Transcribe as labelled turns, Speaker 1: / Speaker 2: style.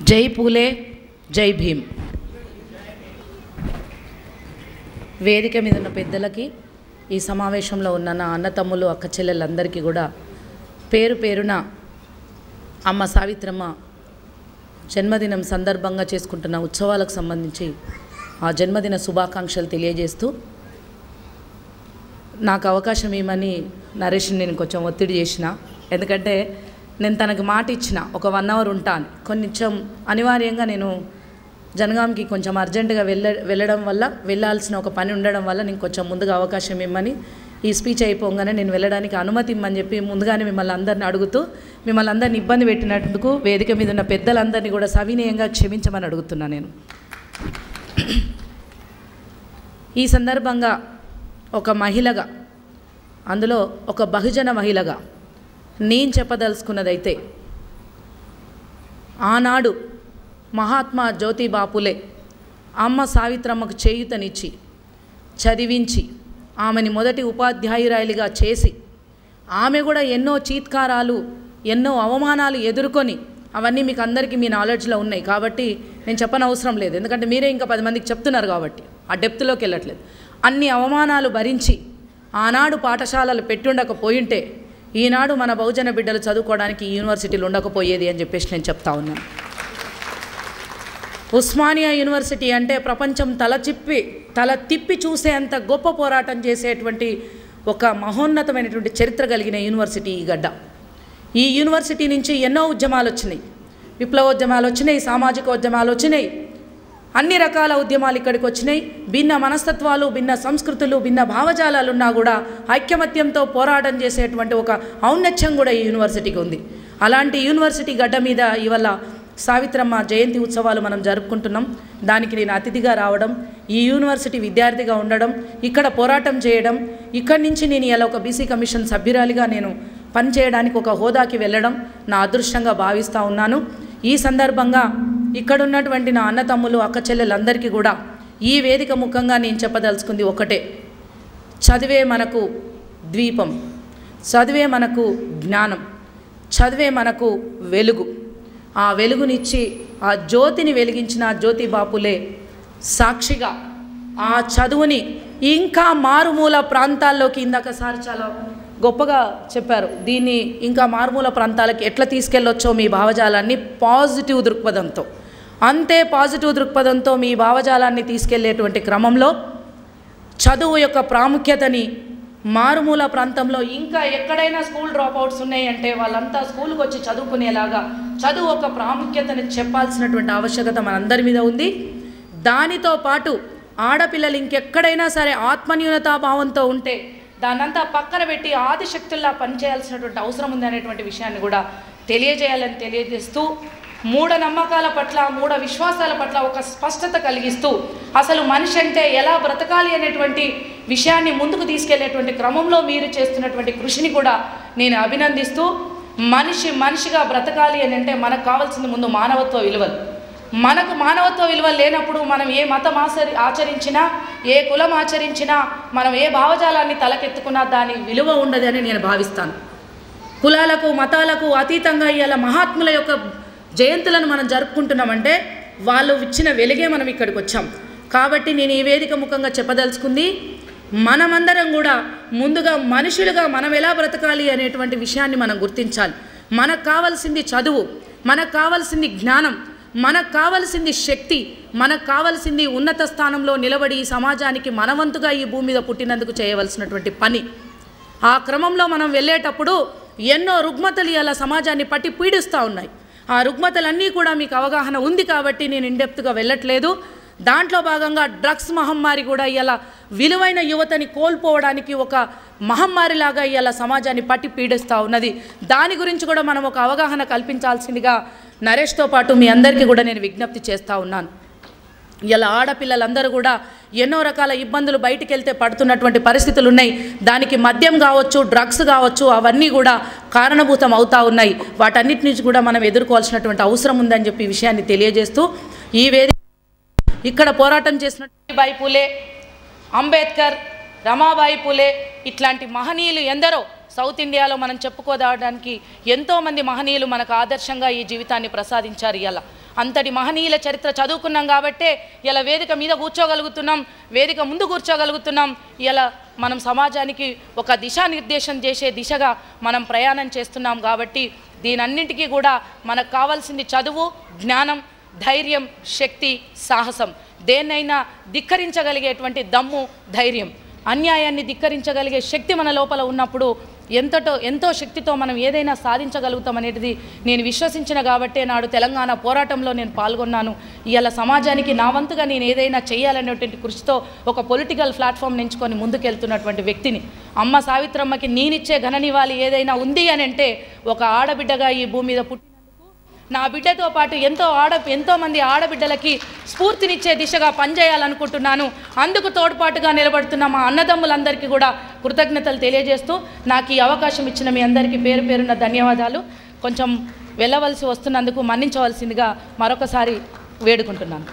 Speaker 1: జై పూలే జై భీమ్. వేదిక మీద ఉన్న పెద్దలకి, ఈ సమావేశంలో ఉన్న నా అన్నతమ్ములు అక్క చెల్లెళ్ళందరికీ కూడా పేరు పేరున అమ్మ సావిత్రమ్మ జన్మదినం సందర్భంగా చేసుకుంటున్న ఉత్సవాలకు సంబంధించి ఆ జన్మదిన శుభాకాంక్షలు తెలియజేస్తూ, నాకు అవకాశం ఇవ్వమని నరేష్ని నేను కొంచెం ఒత్తిడి చేసిన. ఎందుకంటే నేను తనకు మాట ఇచ్చిన ఒక 1 అవర్ ఉంటాను. కొంచెం అనివార్యంగా నేను జనగాంకి కొంచెం అర్జెంటుగా వెళ్ళడం వల్ల, వెళ్ళాల్సిన ఒక పని ఉండడం వల్ల నేను కొంచెం ముందుగా అవకాశం ఇవ్వమని, ఈ స్పీచ్ అయిపోగానే నేను వెళ్ళడానికి అనుమతి ఇవ్వమని చెప్పి ముందుగానే మిమ్మల్ని అందరిని అడుగుతూ, మిమ్మల్ని అందరిని ఇబ్బంది పెట్టినందుకు వేదిక మీద ఉన్న పెద్దలందరినీ కూడా సవినయంగా క్షమించమని అడుగుతున్నా. నేను ఈ సందర్భంగా ఒక మహిళగా, అందులో ఒక బహుజన మహిళగా నేను చెప్పదలుచుకున్నదైతే, ఆనాడు మహాత్మా జ్యోతిబా పూలే అమ్మ సావిత్రమ్మకు చేయూతనిచ్చి చదివించి ఆమెని మొదటి ఉపాధ్యాయురాలిగా చేసి, ఆమె కూడా ఎన్నో చీత్కారాలు, ఎన్నో అవమానాలు ఎదుర్కొని, అవన్నీ మీకు అందరికీ మీ నాలెడ్జ్లో ఉన్నాయి కాబట్టి నేను చెప్పనవసరం లేదు. ఎందుకంటే మీరే ఇంకా 10 మందికి చెప్తున్నారు కాబట్టి ఆ డెప్త్లోకి వెళ్ళట్లేదు. అన్ని అవమానాలు భరించి ఆనాడు పాఠశాలలు పెట్టుండకపోయింటే ఈనాడు మన బహుజన బిడ్డలు చదువుకోవడానికి యూనివర్సిటీలు ఉండకపోయేది అని చెప్పేసి నేను చెప్తా ఉన్నాను. ఉస్మానియా యూనివర్సిటీ అంటే ప్రపంచం తల తిప్పి చూసేంత గొప్ప పోరాటం చేసేటువంటి ఒక మహోన్నతమైనటువంటి చరిత్ర కలిగిన యూనివర్సిటీ ఈ గడ్డ. ఈ యూనివర్సిటీ నుంచి ఎన్నో ఉద్యమాలు వచ్చినాయి, విప్లవోద్యమాలు వచ్చినాయి, సామాజిక ఉద్యమాలు వచ్చినాయి, అన్ని రకాల ఉద్యమాలు ఇక్కడికి వచ్చినాయి. భిన్న మనస్తత్వాలు, భిన్న సంస్కృతులు, భిన్న భావజాలాలు ఉన్నా కూడా ఐక్యమత్యంతో పోరాటం చేసేటువంటి ఒక ఔన్నత్యం కూడా ఈ యూనివర్సిటీకి ఉంది. అలాంటి యూనివర్సిటీ గడ్డ మీద ఇవాళ సావిత్రమ్మ జయంతి ఉత్సవాలు మనం జరుపుకుంటున్నాం. దానికి నేను అతిథిగా రావడం, ఈ యూనివర్సిటీ విద్యార్థిగా ఉండడం, ఇక్కడ పోరాటం చేయడం, ఇక్కడి నుంచి నేను ఇలా ఒక బీసీ కమిషన్ సభ్యురాలిగా నేను పనిచేయడానికి ఒక హోదాకి వెళ్ళడం నా అదృష్టంగా భావిస్తూ ఉన్నాను. ఈ సందర్భంగా ఇక్కడున్నటువంటి నా అన్నతమ్ములు అక్క చెల్లెలందరికీ కూడా ఈ వేదిక ముఖంగా నేను చెప్పదలుచుకుంది ఒకటే: చదివే మనకు ద్వీపం, చదివే మనకు జ్ఞానం, చదివే మనకు వెలుగు. ఆ వెలుగునిచ్చి ఆ జ్యోతిని వెలిగించిన జ్యోతిబా పూలే సాక్షిగా ఆ చదువుని ఇంకా మారుమూల ప్రాంతాల్లోకి, ఇందాక సార్ చాలా గొప్పగా చెప్పారు, దీన్ని ఇంకా మారుమూల ప్రాంతాలకి ఎట్లా తీసుకెళ్ళొచ్చో మీ భావజాలాన్ని పాజిటివ్ దృక్పథంతో, అంతే పాజిటివ్ దృక్పథంతో మీ భావజాలాన్ని తీసుకెళ్లేటువంటి క్రమంలో చదువు యొక్క ప్రాముఖ్యతని మారుమూల ప్రాంతంలో ఇంకా ఎక్కడైనా స్కూల్ డ్రాప్అవుట్స్ ఉన్నాయంటే వాళ్ళంతా స్కూల్కి వచ్చి చదువుకునేలాగా చదువు ఒక ప్రాముఖ్యతని చెప్పాల్సినటువంటి ఆవశ్యకత మనందరి మీద ఉంది. దానితో పాటు ఆడపిల్లలు ఇంకెక్కడైనా సరే ఆత్మన్యూనతాభావంతో ఉంటే దాన్నంతా పక్కన పెట్టి ఆదిశక్తుల్లా పనిచేయాల్సినటువంటి అవసరం ఉంది అనేటువంటి విషయాన్ని కూడా తెలియజేయాలని తెలియజేస్తూ, మూఢనమ్మకాల పట్ల, మూఢ విశ్వాసాల పట్ల ఒక స్పష్టత కలిగిస్తూ, అసలు మనిషి అంటే ఎలా బ్రతకాలి అనేటువంటి విషయాన్ని ముందుకు తీసుకెళ్లేటువంటి క్రమంలో మీరు చేస్తున్నటువంటి కృషిని కూడా నేను అభినందిస్తూ, మనిషిగా బ్రతకాలి అని అంటే మనకు కావాల్సింది ముందు మానవత్వ విలువలు. మనకు మానవత్వ విలువలు లేనప్పుడు మనం ఏ మతం ఆచరించినా, ఏ కులం ఆచరించినా, మనం ఏ భావజాలాన్ని తలకెత్తుకున్నా దాని విలువ ఉండదు అని నేను భావిస్తాను. కులాలకు మతాలకు అతీతంగా ఇవాళ మహాత్ముల యొక్క జయంతులను మనం జరుపుకుంటున్నామంటే వాళ్ళు ఇచ్చిన వెలుగే మనం ఇక్కడికి వచ్చాం. కాబట్టి నేను ఈ వేదిక ముఖంగా చెప్పదలుచుకుంది, మనమందరం కూడా ముందుగా మనుషులుగా మనం ఎలా బ్రతకాలి అనేటువంటి విషయాన్ని మనం గుర్తించాలి. మనకు కావాల్సింది చదువు, మనకు కావాల్సింది జ్ఞానం, మనకు కావాల్సింది శక్తి, మనకు కావాల్సింది ఉన్నత స్థానంలో నిలబడి ఈ సమాజానికి మనవంతుగా ఈ భూమి మీద పుట్టినందుకు చేయవలసినటువంటి పని. ఆ క్రమంలో మనం వెళ్ళేటప్పుడు ఎన్నో రుగ్మతలు ఇలా సమాజాన్ని పట్టి పీడిస్తూ ఉన్నాయి. ఆ రుగ్మతలన్నీ కూడా మీకు అవగాహన ఉంది కాబట్టి నేను ఇన్డెప్త్గా వెళ్ళట్లేదు. దాంట్లో భాగంగా డ్రగ్స్ మహమ్మారి కూడా ఇలా విలువైన యువతని కోల్పోవడానికి ఒక మహమ్మారిలాగా ఇలా సమాజాన్ని పట్టి పీడిస్తూ ఉన్నది. దాని గురించి కూడా మనం ఒక అవగాహన కల్పించాల్సిందిగా నరేష్తో పాటు మీ అందరికీ కూడా నేను విజ్ఞప్తి చేస్తూ ఉన్నాను. ఇలా ఆడపిల్లలందరూ కూడా ఎన్నో రకాల ఇబ్బందులు బయటికి వెళ్తే పడుతున్నటువంటి పరిస్థితులు ఉన్నాయి. దానికి మద్యం కావచ్చు, డ్రగ్స్ కావచ్చు, అవన్నీ కూడా కారణభూతం అవుతూ ఉన్నాయి. వాటన్నిటి నుంచి కూడా మనం ఎదుర్కోవాల్సినటువంటి అవసరం ఉందని చెప్పి విషయాన్ని తెలియజేస్తూ, ఈ వేదిక ఇక్కడ పోరాటం చేసినటువంటి బాయి పూలే, అంబేద్కర్, రమాబాయి పూలే ఇట్లాంటి మహనీయులు ఎందరో సౌత్ ఇండియాలో మనం చెప్పుకోవడానికి ఎంతోమంది మహనీయులు మనకు ఆదర్శంగా ఈ జీవితాన్ని ప్రసాదించారు. ఇలా అంతటి మహనీయుల చరిత్ర చదువుకున్నాం కాబట్టే ఇలా వేదిక మీద కూర్చోగలుగుతున్నాం, వేదిక ముందు కూర్చోగలుగుతున్నాం. ఇలా మనం సమాజానికి ఒక దిశానిర్దేశం చేసే దిశగా మనం ప్రయాణం చేస్తున్నాం. కాబట్టి దీనన్నింటికీ కూడా మనకు కావాల్సింది చదువు, జ్ఞానం, ధైర్యం, శక్తి, సాహసం. దేన్నైనా ధిక్కరించగలిగేటువంటి దమ్ము, ధైర్యం, అన్యాయాన్ని ధిక్కరించగలిగే శక్తి మన లోపల ఉన్నప్పుడు ఎంతో శక్తితో మనం ఏదైనా సాధించగలుగుతాం అనేది నేను విశ్వసించిన కాబట్టే నాడు తెలంగాణ పోరాటంలో నేను పాల్గొన్నాను. ఇవాళ సమాజానికి నా వంతుగా నేను ఏదైనా చేయాలనేటువంటి కృషితో ఒక పొలిటికల్ ప్లాట్ఫామ్ ఎంచుకొని ముందుకెళ్తున్నటువంటి వ్యక్తిని. అమ్మ సావిత్రమ్మకి నేనిచ్చే ఘననివాళి ఏదైనా ఉంది అని అంటే ఒక ఆడబిడ్డగా ఈ భూమి మీద పుట్టినందుకు నా బిడ్డతో పాటు ఎంతోమంది ఆడబిడ్డలకి స్ఫూర్తినిచ్చే దిశగా పనిచేయాలనుకుంటున్నాను. అందుకు తోడ్పాటుగా నిలబడుతున్న మా అన్నదమ్ములందరికీ కూడా కృతజ్ఞతలు తెలియజేస్తూ నాకు ఈ అవకాశం ఇచ్చిన మీ అందరికీ పేరు పేరున ధన్యవాదాలు. కొంచెం వెళ్ళవలసి వస్తున్నందుకు మన్నించవలసిందిగా మరొకసారి వేడుకుంటున్నాను.